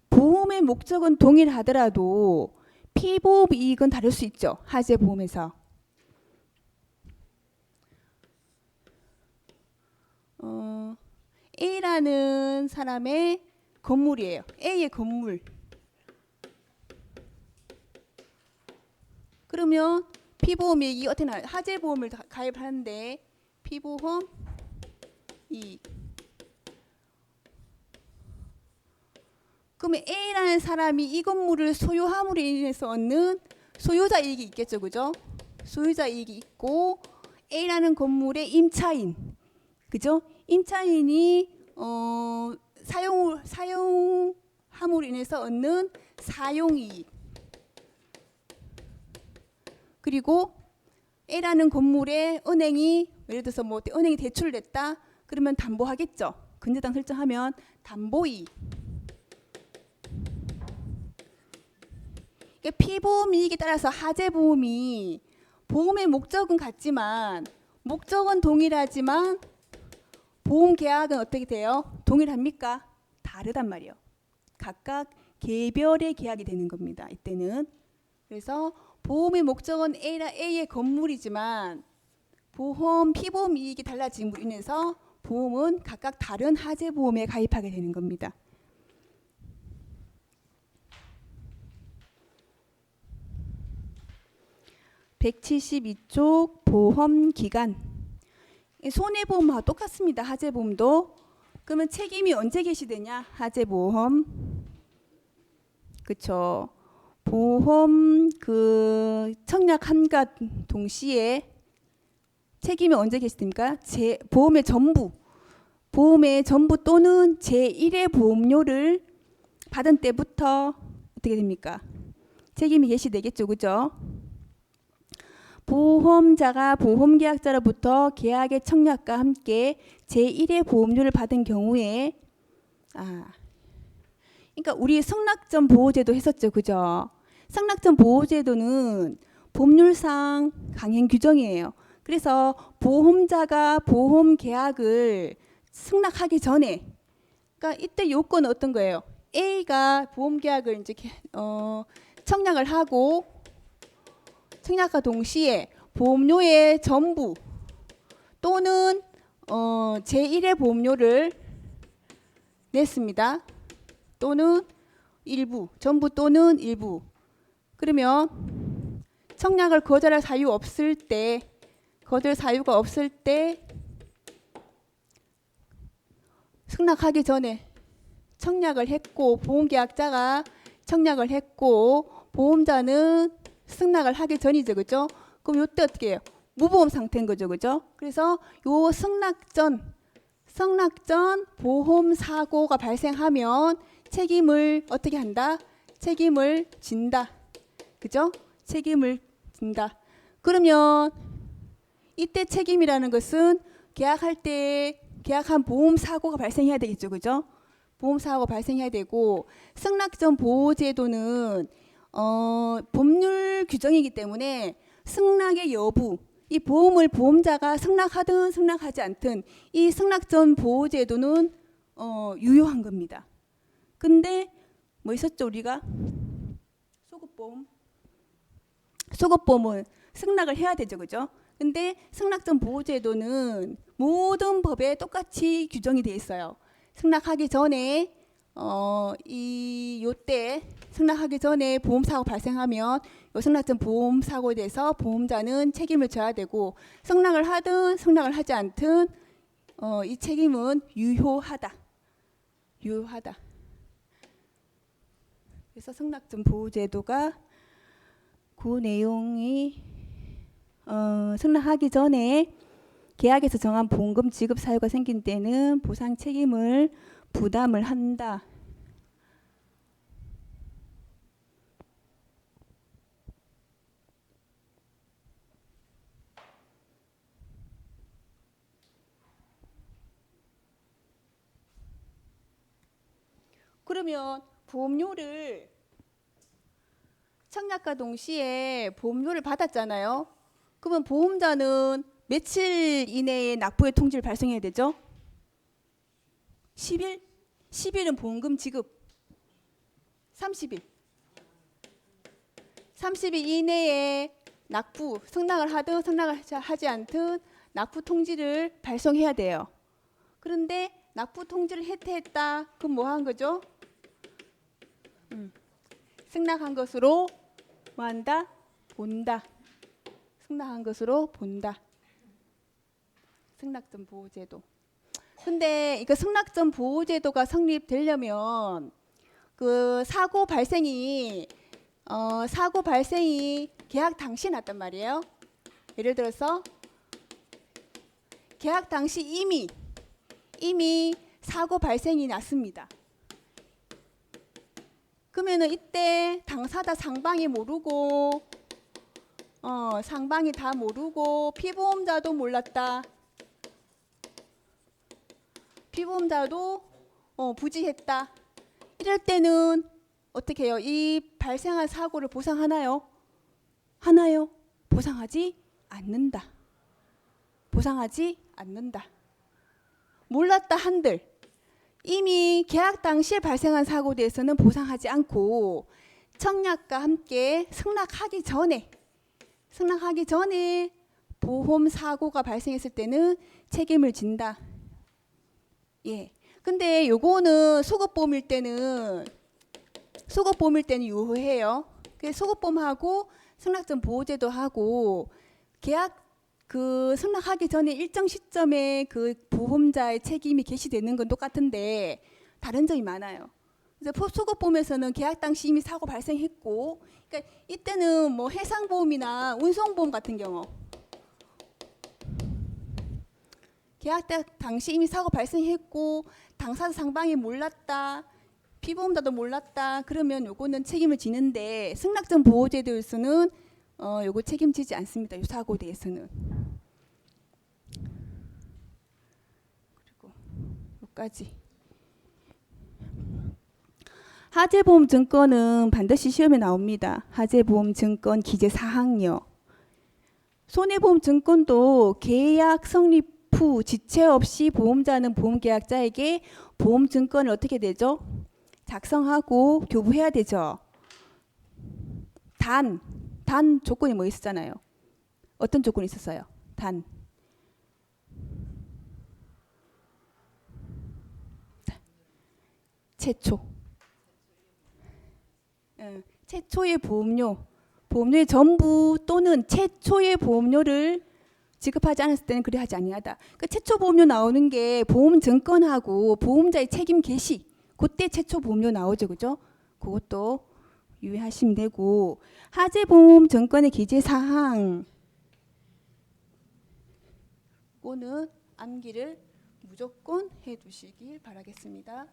Speaker 1: 보험의 목적은 동일하더라도 피보험 이익은 다를 수 있죠, 하재보험에서. A라는 사람의 건물이에요. A의 건물. 그러면 피보험 이익이 어떻게 나와요? 하재보험을 가입하는데 피보험 이익. 그러면 A라는 사람이 이 건물을 소유함으로 인해서 얻는 소유자 이익이 있겠죠, 그죠? 소유자 이익이 있고 A라는 건물의 임차인, 그죠? 임차인이 사용함으로 인해서 얻는 사용이익. 그리고 A라는 건물에 은행이 예를 들어서 뭐 은행이 대출을 냈다. 그러면 담보하겠죠. 근저당 설정하면 담보이익. 그러니까 피보험 이익에 따라서 하재보험이 보험의 목적은 같지만 목적은 동일하지만 보험 계약은 어떻게 돼요? 동일합니까? 다르단 말이에요. 각각 개별의 계약이 되는 겁니다. 이때는. 그래서 보험의 목적은 A의 건물이지만 피보험 이익이 달라짐으로 인해서 보험은 각각 다른 하재보험에 가입하게 되는 겁니다. (172쪽) 보험기간. 손해보험과 똑같습니다. 하재보험도. 그러면 책임이 언제 개시되냐? 하재보험. 그쵸. 보험 청약함과 동시에 책임이 언제 개시됩니까? 보험의 전부 또는 제1의 보험료를 받은 때부터 어떻게 됩니까? 책임이 개시되겠죠. 그죠? 보험자가 보험계약자로부터 계약의 청약과 함께 제1의 보험료를 받은 경우에 그러니까 우리 승낙점 보호제도 했었죠. 그죠? 승낙점 보호제도는 법률상 강행 규정이에요. 그래서 보험자가 보험계약을 승낙하기 전에 그러니까 이때 요건은 어떤 거예요? A가 보험계약을 이제 청약을 하고 청약과 동시에 보험료의 전부 또는 제1의 보험료를 냈습니다. 또는 일부, 전부 또는 일부. 그러면 청약을 거절할 사유가 없을 때 승낙하기 전에 청약을 했고 보험계약자가 청약을 했고 보험자는 승낙을 하기 전이죠. 그죠? 그럼 이때 어떻게 해요? 무보험 상태인 거죠. 그죠? 그래서 요 승낙 전 보험 사고가 발생하면 책임을 어떻게 한다? 책임을 진다. 그죠? 책임을 진다. 그러면 이때 책임이라는 것은 계약한 보험 사고가 발생해야 되겠죠. 그죠? 보험 사고가 발생해야 되고 승낙 전 보호제도는 법률 규정이기 때문에 승낙의 여부, 이 보험을 보험자가 승낙하든 승낙하지 않든 이 승낙 전 보호제도는 유효한 겁니다. 근데 뭐 있었죠 우리가? 소급보험은 승낙을 해야 되죠. 그죠? 근데 승낙 전 보호제도는 모든 법에 똑같이 규정이 돼 있어요. 승낙하기 전에 요때 승낙하기 전에 보험사고 발생하면 요 승낙전 보험사고에 대해서 보험자는 책임을 져야 되고 승낙을 하든 승낙을 하지 않든 이 책임은 유효하다. 그래서 승낙전 보호제도가 그 내용이 승낙하기 전에 계약에서 정한 보험금 지급 사유가 생긴 때는 보상 책임을 부담을 한다. 그러면 보험료를 청약과 동시에 보험료를 받았잖아요. 그러면 보험자는 며칠 이내에 납부의 통지를 발송해야 되죠? 10일? 10일은 보험금 지급. 30일. 30일 이내에 승낙을 하든 승낙을 하지 않든 납부 통지를 발송해야 돼요. 그런데 납부 통지를 했다. 그럼 뭐 한 거죠? 승낙한 것으로 뭐 한다? 본다. 승낙한 것으로 본다. 승낙전 보호제도. 근데 이거 승낙전 보호제도가 성립되려면 그 사고 발생이 계약 당시에 났단 말이에요. 예를 들어서 계약 당시 이미 사고 발생이 났습니다. 그러면은 이때 당사자 상방이 모르고 상방이 다 모르고 피보험자도 몰랐다. 피보험자도 부지했다. 이럴 때는 어떻게 해요? 이 발생한 사고를 보상하나요? 하나요? 보상하지 않는다. 보상하지 않는다. 몰랐다 한들 이미 계약 당시에 발생한 사고에 대해서는 보상하지 않고 청약과 함께 승낙하기 전에 보험 사고가 발생했을 때는 책임을 진다. 예. 근데 요거는 소급보험일 때는 유효해요. 소급보험하고 승낙전 보호제도 하고 계약 그 승낙하기 전에 일정 시점에 그 보험자의 책임이 개시되는 건 똑같은데 다른 점이 많아요. 그래서 소급보험에서는 계약 당시 이미 사고 발생했고, 그러니까 이때는 뭐 해상보험이나 운송보험 같은 경우 계약 당시 이미 사고 발생했고 당사자 상방이 몰랐다, 피보험자도 몰랐다, 그러면 요거는 책임을 지는데 승낙전 보호제도에서는 요거 책임지지 않습니다. 이 사고에 대해서는. 그리고 여기까지. 하재보험증권은 반드시 시험에 나옵니다. 하재보험증권 기재사항요. 손해보험증권도 계약 성립 후 지체 없이 보험자는 보험계약자에게 보험증권을 어떻게 되죠? 작성하고 교부해야 되죠. 단 조건이 뭐 있었잖아요. 어떤 조건이 있었어요? 최초의 보험료의 전부 또는 최초의 보험료를 지급하지 않았을 때는 그리 하지 아니하다. 그 최초 보험료 나오는 게 보험증권하고 보험자의 책임 개시, 그때 최초 보험료 나오죠, 그죠? 그것도 유의하시면 되고, 하재보험증권의 기재사항, 그거는 암기를 무조건 해두시길 바라겠습니다.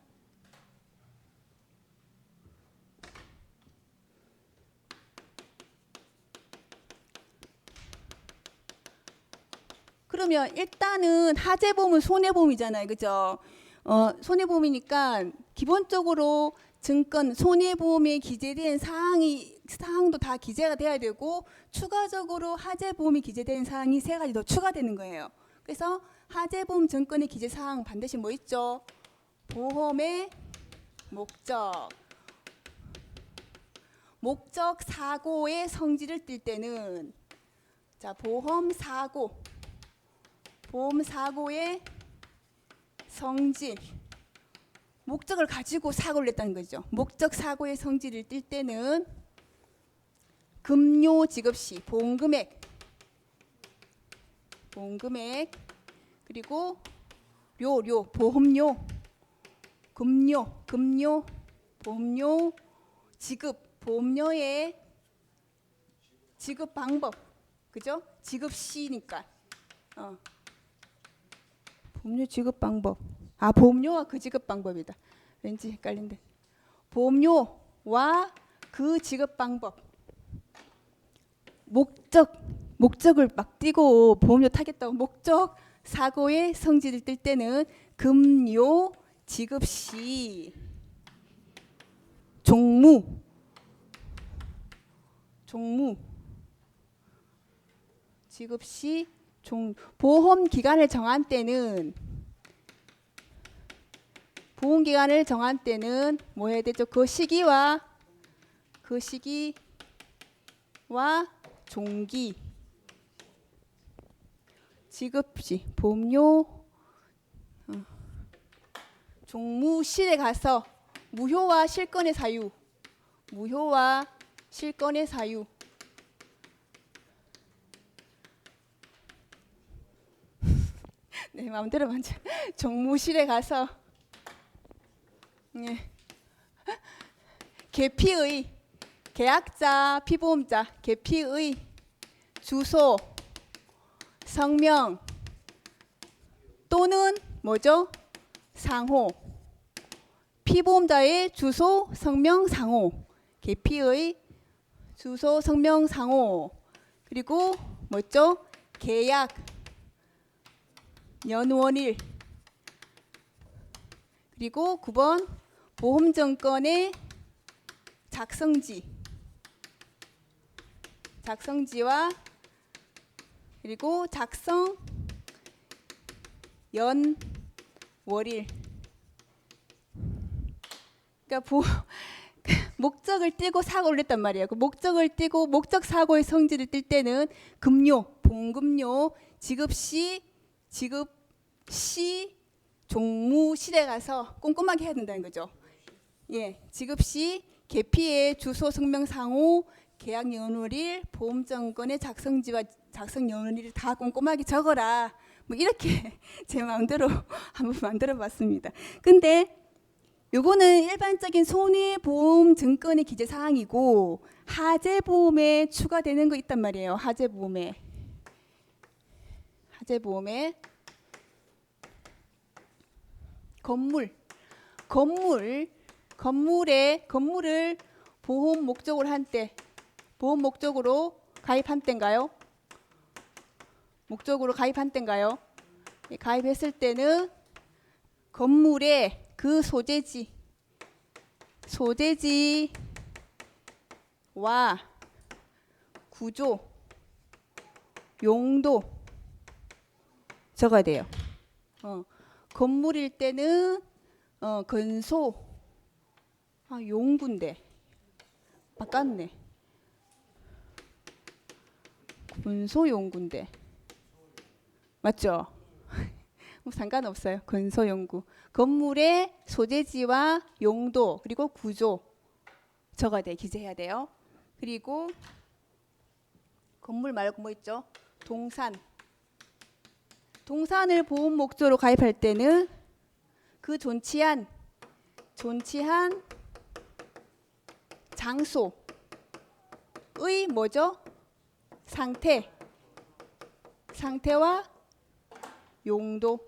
Speaker 1: 그러면 일단은 하재보험은 손해보험이잖아요, 그죠? 손해보험이니까 기본적으로 증권 손해보험에 기재된 사항도 다 기재가 돼야 되고 추가적으로 하재보험이 기재된 사항이 3가지 더 추가되는 거예요. 그래서 하재보험 증권의 기재사항 반드시 뭐 있죠? 보험의 목적 사고의 성질을 띌 때는 보험 사고의 성질, 목적을 가지고 사고를 냈다는 거죠. 목적 사고의 성질을 띌 때는 급료 지급 시 보험금액 그리고 보험료 보험료 보험료의 지급 방법, 그죠? 지급 시니까 보험료 지급 방법. 보험료와 그 지급 방법이다. 왠지 헷갈린데. 보험료와 그 지급 방법. 목적을 막 띄고 보험료 타겠다고 목적 사고의 성질을 뜰 때는 급료 지급 시 종무 지급 시 보험 기간을 정한 때는 뭐 해야 되죠? 그 시기와 종기 지급시 보험료 종무실에 가서 무효와 실권의 사유 네, 마음대로 만져. 종무실에 가서 계피의 계약자, 피보험자, 계피의 주소, 성명 또는 뭐죠? 상호. 피보험자의 주소, 성명, 상호. 계피의 주소, 성명, 상호. 그리고 뭐죠? 계약, 연원일. 그리고 9번 보험증권의 작성지. 작성지와 그리고 작성 연 월일. 그러니까 목적을 띄고 사고를 냈단 말이에요. 그 목적을 띄고 목적 사고의 성질을 띌 때는 금요, 봉금요, 지급시, 종무실에 가서 꼼꼼하게 해야 된다는 거죠. 예, 지급시, 계피의 주소, 성명, 상호, 계약 연월일, 보험증권의 작성지와 작성 연월일을 다 꼼꼼하게 적어라. 뭐 이렇게 제 마음대로 한번 만들어봤습니다. 근데 요거는 일반적인 손해보험 증권의 기재 사항이고 하재보험에 추가되는 거 있단 말이에요. 하재보험에 건물을 보험 목적으로 한 때, 보험 목적으로 가입한 때인가요? 목적으로 가입한 때인가요? 가입했을 때는 건물의 그 소재지와 구조, 용도 적어야 돼요. 건물일 때는 건소, 용구인데 바꿨네. 건소용구인데 맞죠? 뭐 상관없어요. 건소용구. 건물의 소재지와 용도 그리고 구조 적어야 돼. 기재해야 돼요. 그리고 건물 말고 뭐 있죠? 동산을 보험 목적으로 가입할 때는 그 존치한 장소의 뭐죠? 상태와 용도.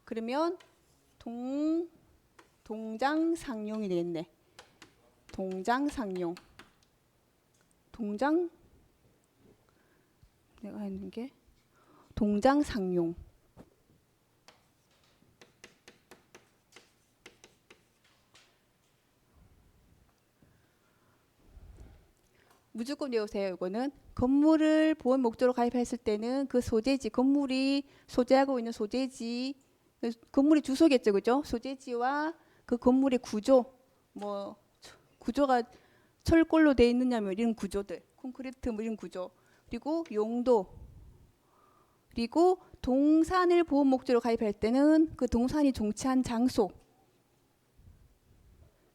Speaker 1: 그러면 동장상용이 되겠네. 내가 했는 게 동장상용. 무조건 외우세요. 이거는 건물을 보험 목적으로 가입했을 때는 그 소재지, 건물이 소재하고 있는 소재지, 건물의 주소겠죠, 그죠? 소재지와 그 건물의 구조, 뭐 구조가 철골로 돼 있느냐면 이런 구조들, 콘크리트 뭐 이런 구조, 그리고 용도, 그리고 동산을 보험 목적으로 가입할 때는 그 동산이 종치한 장소,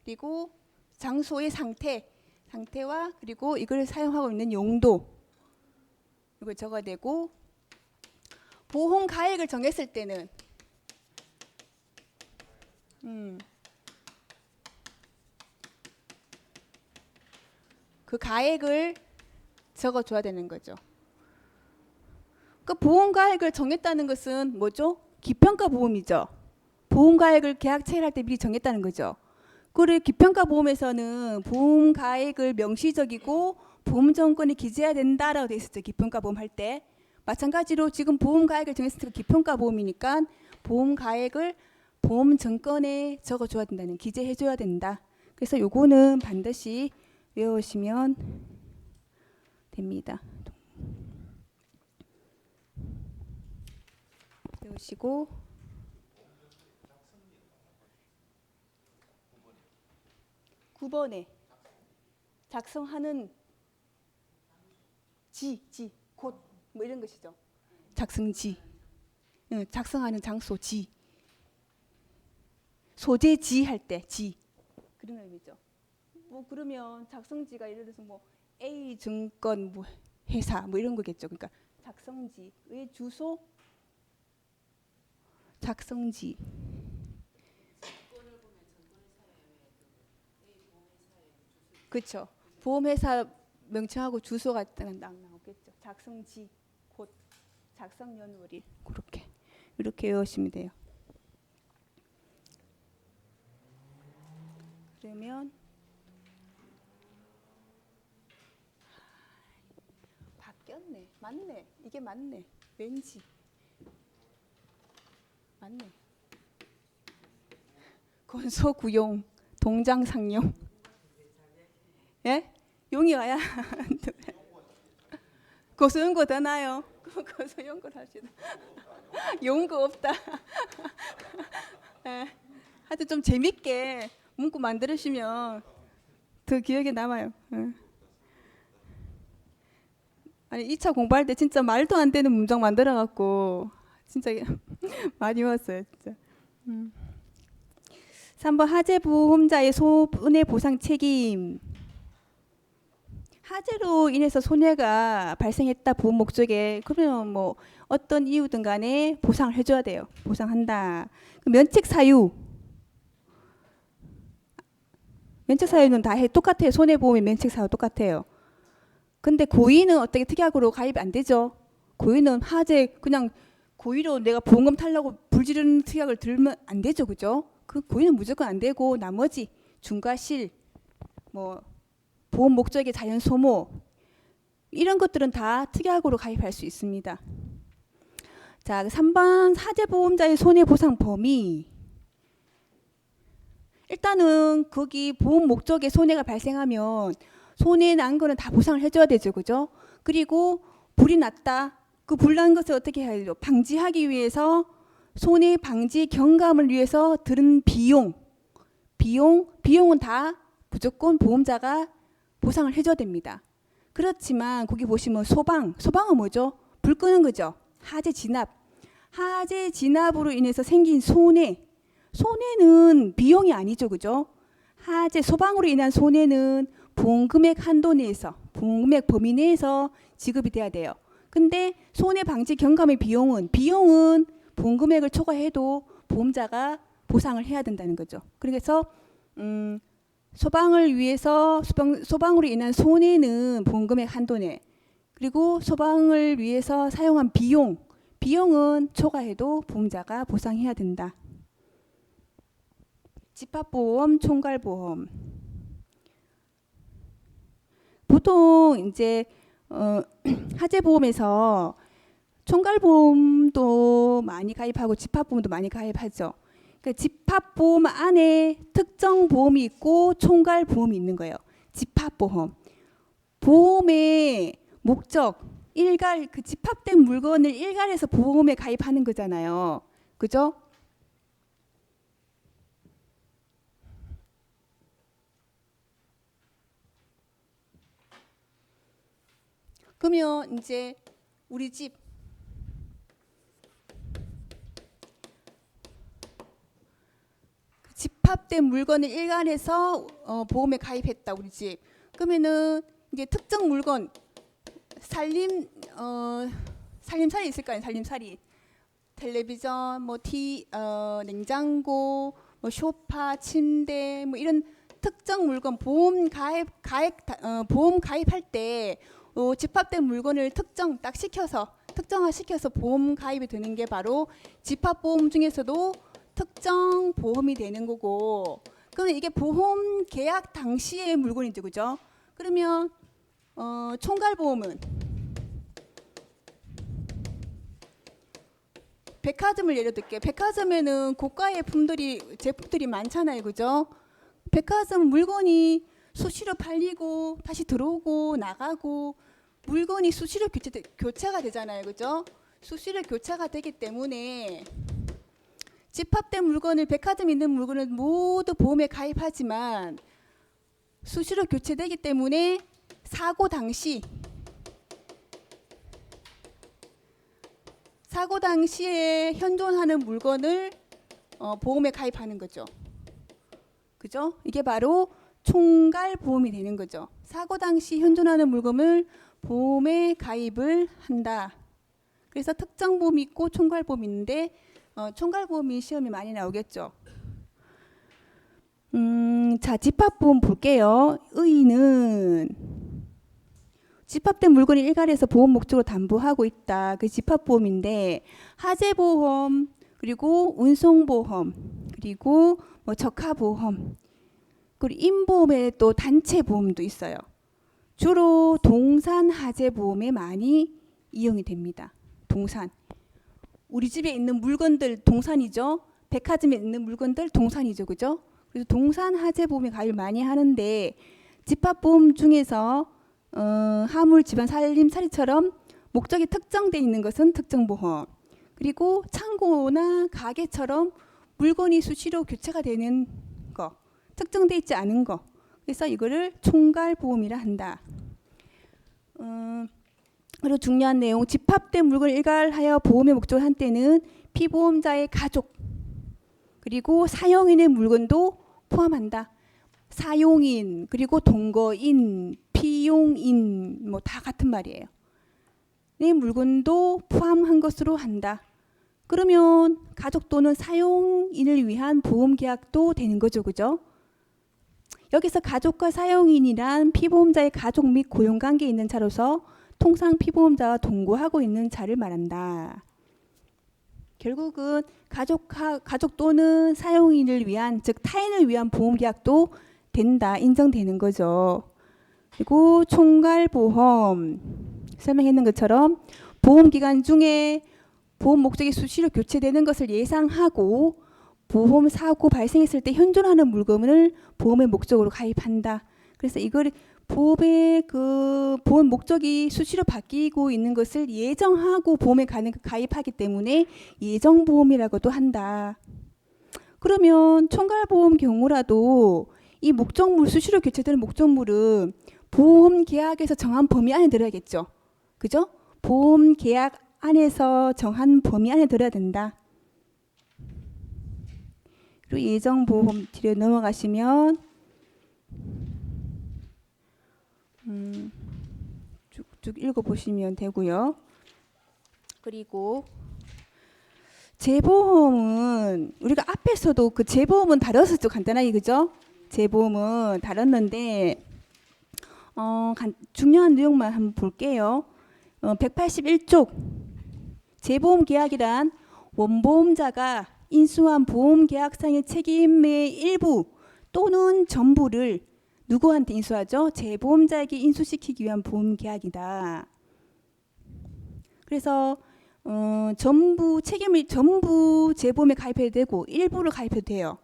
Speaker 1: 그리고 장소의 상태와 그리고 이걸 사용하고 있는 용도 이걸 적어야 되고, 보험 가액을 정했을 때는 그 가액을 적어줘야 되는 거죠. 그 보험 가액을 정했다는 것은 뭐죠? 기평가 보험이죠. 보험 가액을 계약 체결할 때 미리 정했다는 거죠. 그리고 기평가 보험에서는 보험 가액을 명시적이고 보험 정권이 기재해야 된다라고 돼 있었죠. 기평가 보험 할 때. 마찬가지로 지금 보험 가액을 정했으니까 기평가 보험이니까 보험 가액을 보험 정권에 적어줘야 된다는, 기재해줘야 된다. 그래서 요거는 반드시 외우시면 됩니다. 외우시고 9번에 작성하는 곳 뭐 이런 것이죠. 작성지, 작성하는 장소, 소재지 할 때 그런 의미죠. 뭐 그러면 작성지가 예를 들어서 뭐 A 증권 뭐 회사 뭐 이런 거겠죠. 그러니까 작성지의 주소, 작성지. 그렇죠. 보험회사 명칭하고 주소가 나오겠죠. 작성지, 곳, 작성연월일 이렇게 외우시면 돼요. 그러면 바뀌었네. 맞네. 이게 맞네. 왠지 맞네. 건소구용, 동장상용. 예? 용이 와야 고소연고 더 나요. 고소연고를 합시다. 용고 없다. 예. 하여튼 좀 재밌게 문구 만들으시면 더 기억에 남아요. 예. 아니 2차 공부할 때 진짜 말도 안 되는 문장 만들어갖고 진짜 많이 왔어요. 진짜. 3번 하재보험자의 손해보상 책임. 하재로 인해서 손해가 발생했다 보험 목적에 그러면 뭐 어떤 이유든 간에 보상을 해줘야 돼요. 보상한다. 면책 사유. 면책 사유는 다 똑같아요. 손해보험의 면책 사유 똑같아요. 근데 고의는 어떻게 특약으로 가입이 안 되죠. 고의는 하재 그냥 고의로 내가 보험금 타려고 불지르는 특약을 들면 안 되죠. 그죠? 그 고의는 무조건 안 되고 나머지 중과실 뭐 보험 목적의 자연 소모 이런 것들은 다 특약으로 가입할 수 있습니다. 자, 3번 하재보험자의 손해보상 범위. 일단은 거기 보험 목적에 손해가 발생하면 손해 난 거는 다 보상을 해줘야 되죠. 그죠? 그리고 불이 났다. 그 불난 것을 어떻게 해야 되죠? 방지하기 위해서 손해 방지 경감을 위해서 들은 비용은 다 무조건 보험자가 보상을 해줘야 됩니다. 그렇지만 거기 보시면 소방은 뭐죠? 불 끄는 거죠. 하재 진압으로 인해서 생긴 손해는 비용이 아니죠. 그죠? 소방으로 인한 손해는 보험금액 한도 내에서 보험금액 범위 내에서 지급이 돼야 돼요. 근데 손해 방지 경감의 비용은 보험금액을 초과해도 보험자가 보상을 해야 된다는 거죠. 그래서 소방으로 인한 손해는 보험금액 한도 내, 그리고 소방을 위해서 사용한 비용은 초과해도 보험자가 보상해야 된다. 집합보험, 총괄보험. 보통 이제 하재보험에서 총괄보험도 많이 가입하고 집합보험도 많이 가입하죠. 그러니까 집합보험 안에 특정 보험이 있고 총괄보험이 있는 거예요. 집합보험. 보험의 목적, 그 집합된 물건을 일괄해서 보험에 가입하는 거잖아요. 그죠? 그러면 이제 우리 집 집합된 물건을 일괄해서 보험에 가입했다. 우리 집. 그러면은 이제 특정 물건 살림살이 있을 거 아니에요. 살림살이. 텔레비전, 냉장고, 소파, 침대, 이런 특정 물건 보험 가입할 때 집합된 물건을 특정화 시켜서 보험 가입이 되는 게 바로 집합보험 중에서도 특정 보험이 되는 거고, 그러면 이게 보험 계약 당시의 물건이죠. 그죠? 그러면 총괄보험은 백화점을 예를 들게요. 백화점에는 고가의 제품들이 많잖아요. 그죠? 백화점 물건이 수시로 팔리고 다시 들어오고 나가고 물건이 수시로 교체가 되잖아요. 그죠? 수시로 교체가 되기 때문에 집합된 물건을 백화점에 있는 물건을 모두 보험에 가입하지만 수시로 교체되기 때문에 사고 당시에 현존하는 물건을 보험에 가입하는 거죠. 그죠? 이게 바로 총괄보험이 되는 거죠. 사고 당시 현존하는 물건을 보험에 가입을 한다. 그래서 특정 보험이 있고 총괄보험이 있는데 총괄보험이 시험에 많이 나오겠죠. 자, 집합보험 볼게요. 의의는 집합된 물건이 일괄해서 보험 목적으로 담보하고 있다. 그 집합보험인데 하재보험, 그리고 운송보험, 그리고 적하보험, 그리고 임보험에 또 단체보험도 있어요. 주로 동산 하재보험에 많이 이용이 됩니다. 동산. 우리 집에 있는 물건들 동산이죠. 백화점에 있는 물건들 동산이죠. 그죠? 그래서 동산 하재보험에 가입 많이 하는데 집합보험 중에서 화물, 집안, 살림살이처럼 목적이 특정되어 있는 것은 특정보험. 그리고 창고나 가게처럼 물건이 수시로 교체가 되는 거, 특정되어 있지 않은 거. 그래서 이거를 총괄보험이라 한다. 그리고 중요한 내용, 집합된 물건을 일괄하여 보험의 목적을 한 때는 피보험자의 가족 그리고 사용인의 물건도 포함한다. 사용인 그리고 동거인, 피용인 뭐 다 같은 말이에요. 내 물건도 포함한 것으로 한다. 그러면 가족 또는 사용인을 위한 보험 계약도 되는 거죠, 그죠? 여기서 가족과 사용인이란 피보험자의 가족 및 고용관계에 있는 자로서 통상 피보험자와 동거하고 있는 자를 말한다. 결국은 가족 또는 사용인을 위한, 즉 타인을 위한 보험 계약도 된다, 인정되는 거죠. 그리고 총괄보험, 설명했는 것처럼 보험 기간 중에 보험 목적이 수시로 교체되는 것을 예상하고 보험 사고 발생했을 때 현존하는 물건을 보험의 목적으로 가입한다. 그래서 이걸 보험의 보험 목적이 수시로 바뀌고 있는 것을 예정하고 보험에 가입하기 때문에 예정보험이라고도 한다. 그러면 총괄보험 경우라도 이 목적물, 수시로 교체되는 목적물은 보험 계약에서 정한 범위 안에 들어야겠죠. 그죠? 보험 계약 안에서 정한 범위 안에 들어야 된다. 그리고 예정보험 뒤로 넘어가시면 쭉쭉 읽어보시면 되고요. 그리고 재보험은 우리가 앞에서도 그 재보험은 다뤘었죠. 간단하게, 그죠? 재보험은 다뤘는데 중요한 내용만 한번 볼게요. 181쪽 재보험 계약이란 원보험자가 인수한 보험 계약상의 책임의 일부 또는 전부를 누구한테 인수하죠? 재보험자에게 인수시키기 위한 보험 계약이다. 그래서 전부 재보험에 가입해도 되고 일부를 가입해도 돼요.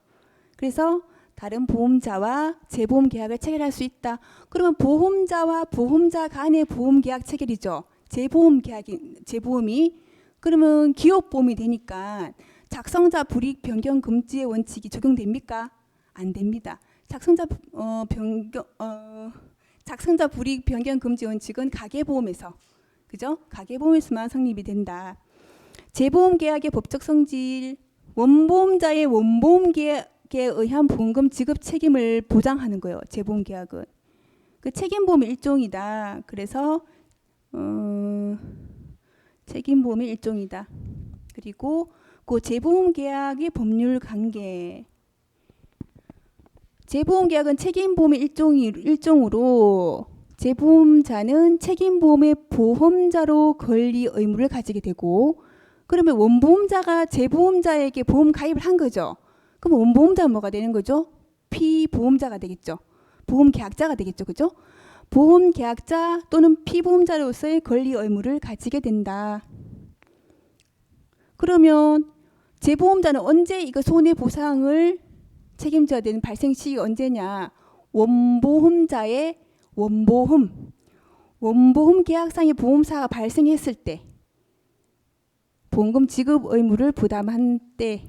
Speaker 1: 그래서 다른 보험자와 재보험 계약을 체결할 수 있다. 그러면 보험자와 보험자 간의 보험 계약 체결이죠. 재보험이 그러면 기업보험이 되니까 작성자 불이익 변경 금지의 원칙이 적용됩니까? 안 됩니다. 작성자 불이익 변경 금지 원칙은 가계보험에서, 그죠? 가계보험에서만 성립이 된다. 재보험 계약의 법적 성질, 원보험자의 원보험 계약에 의한 보험금 지급 책임을 보장하는 거예요. 재보험 계약은 그 책임보험의 일종이다. 그래서 책임보험의 일종이다. 그리고 그 재보험 계약의 법률 관계. 재보험 계약은 책임보험의 일종으로 재보험자는 책임보험의 보험자로 권리 의무를 가지게 되고, 그러면 원보험자가 재보험자에게 보험 가입을 한 거죠. 그럼 원보험자는 뭐가 되는 거죠? 피보험자가 되겠죠. 보험 계약자가 되겠죠. 그죠? 보험 계약자 또는 피보험자로서의 권리 의무를 가지게 된다. 그러면 재보험자는 언제 이거 손해보상을 책임져야 되는 발생 시기가 언제냐? 원보험자의 원보험 계약상의 보험사가 발생했을 때, 보험금 지급 의무를 부담한 때.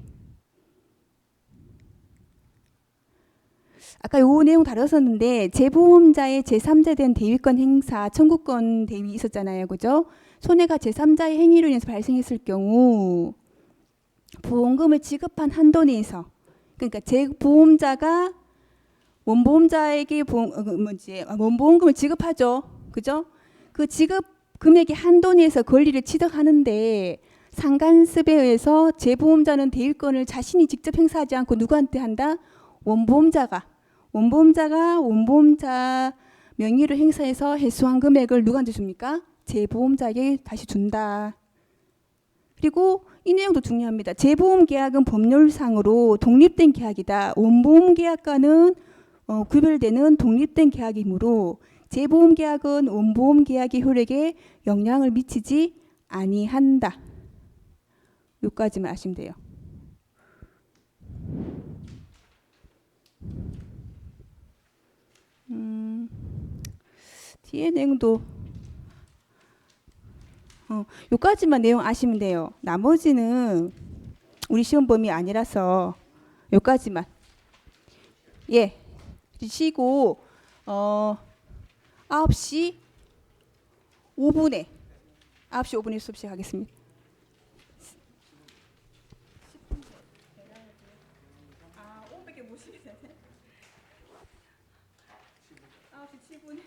Speaker 1: 아까 요 내용 다뤘었는데 재보험자의 제3자에 대한 대위권 행사, 청구권 대위 있었잖아요. 그죠? 손해가 제3자의 행위로 인해서 발생했을 경우 보험금을 지급한 한도 내에서, 그러니까 재보험자가 원보험자에게 원보험금을 지급하죠. 그죠? 그 지급 금액의 한도 내에서 권리를 취득하는데 상간습에 의해서 재보험자는 대위권을 자신이 직접 행사하지 않고 누구한테 한다? 원보험자가 원보험자 명의로 행사해서 해소한 금액을 누구한테 줍니까? 재보험자에게 다시 준다. 그리고 이 내용도 중요합니다. 재보험 계약은 법률상으로 독립된 계약이다. 원보험 계약과는 구별되는 독립된 계약이므로 재보험 계약은 원보험 계약의 효력에 영향을 미치지 아니한다. 여기까지만 아시면 돼요. 뒤에 내용도 요까지만 내용 아시면 돼요. 나머지는 우리 시험 범위 아니라서 요까지만. 예. 쉬고 9시 5분에 9시 5분에 수업 시작하겠습니다. 아, 500개 모시게 되네. 9시 7분에